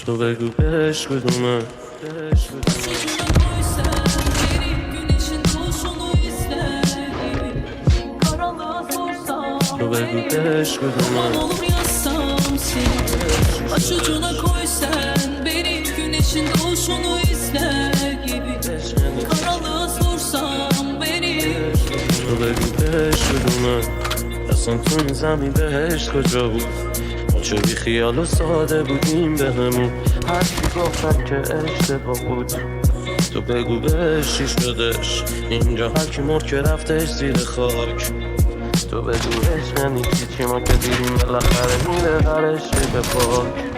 تو بگو بهش بدونم تو بگو بهش بدونم Başucuna koy sen beni, güneşin doğuşunu izle gibi. Karanlığa sorsam beni. تو بگو بهش بدونم اصلا تو این زمین بهشت کجا بود چه بی خیال و ساده بودیم به همون حرفی گفتن که اشتباه بود تو بگو بهش چی شدش اینجا هر کی مرد که رفتش زیر خاک تو بگو بهش یعنی چی ما که دیدیم بالاخره میره هرش به پاک